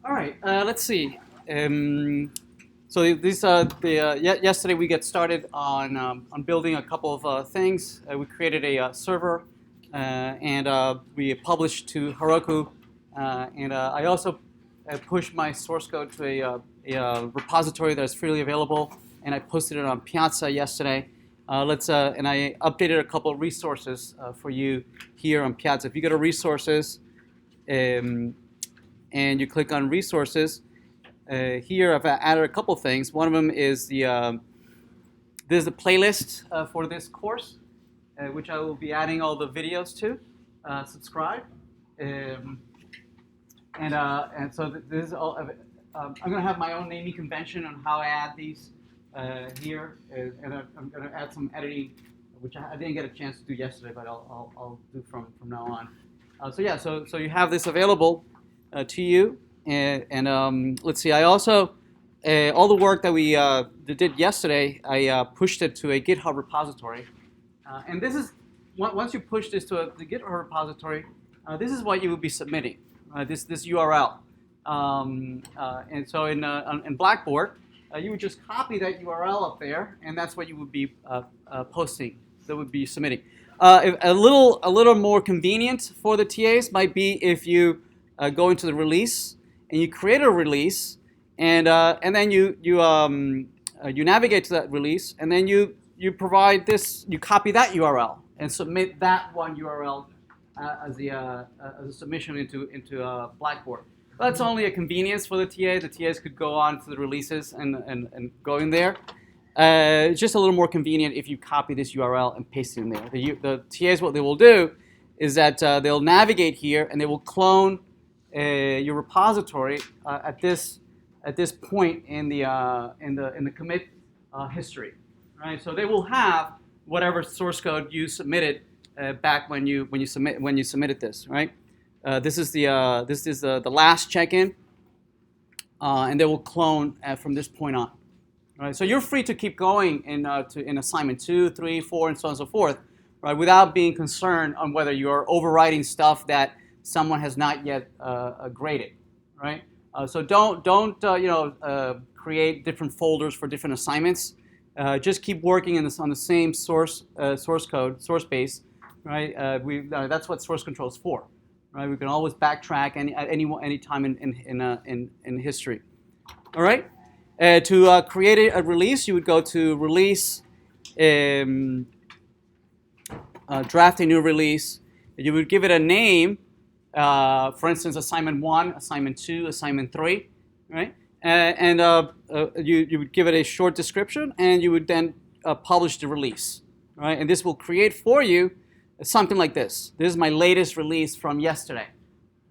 All right, let's see. So this, yesterday we get started on building a couple of things. We created a server, and we published to Heroku, and I also pushed my source code to a repository that is freely available, and I posted it on Piazza yesterday. And I updated a couple of resources for you here on Piazza. If you go to resources, and you click on resources, here I've added a couple things. One of them is there's a playlist for this course, which I will be adding all the videos to. Subscribe, and so this is all. I'm going to have my own naming convention on how I add these here, and I'm going to add some editing, which I didn't get a chance to do yesterday, but I'll do from now on. So you have this available to you, and let's see. I also all the work that we did yesterday, I pushed it to a GitHub repository, and this is once you push this to the GitHub repository, this is what you will be submitting. This URL, and so in Blackboard, you would just copy that URL up there, and that's what you would be posting. That would be submitting. A little more convenient for the TAs might be if you go into the release and you create a release, and then you navigate to that release, and then you provide this, you copy that URL and submit that one URL as a submission into Blackboard. That's only a convenience for the TA. The TAs could go on to the releases and go in there. It's just a little more convenient if you copy this URL and paste it in there. The TAs, what they will do is that they'll navigate here and they will clone your repository at this point in the commit history, right? So they will have whatever source code you submitted back when you submitted this, right? This is the last check-in, and they will clone from this point on. Right, so you're free to keep going in assignment 2, 3, 4, and so on and so forth, right? Without being concerned on whether you're overwriting stuff that someone has not yet graded, right? So don't create different folders for different assignments. Just keep working on the same source code, source base, right? That's what source control is for, right? We can always backtrack at any time in history. All right. To create a release, you would go to release, draft a new release. You would give it a name, for instance, assignment 1, assignment 2, assignment 3, right? And you would give it a short description, and you would then publish the release, right? And this will create for you something like this. This is my latest release from yesterday.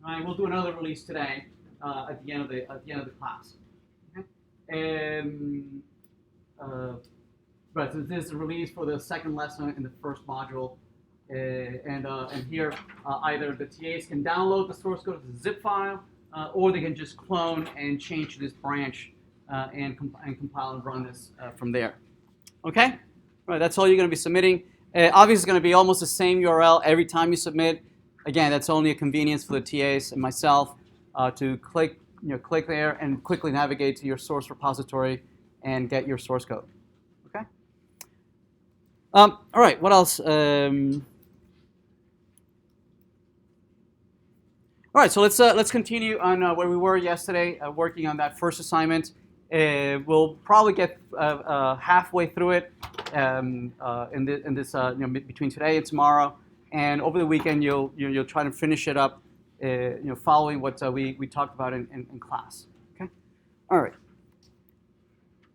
Right? We'll do another release today at the end of the class. Right, so this is a release for the second lesson in the first module, and here either the TAs can download the source code as a zip file, or they can just clone and change to this branch and compile and run this from there. Okay, right, that's all you're going to be submitting. Obviously, it's going to be almost the same URL every time you submit. Again, that's only a convenience for the TAs and myself to click there and quickly navigate to your source repository and get your source code. Okay. All right. What else? All right. So let's continue on where we were yesterday, working on that first assignment. We'll probably get halfway through it in this between today and tomorrow, and over the weekend you'll try to finish it up. Following what we talked about in class. Okay. All right.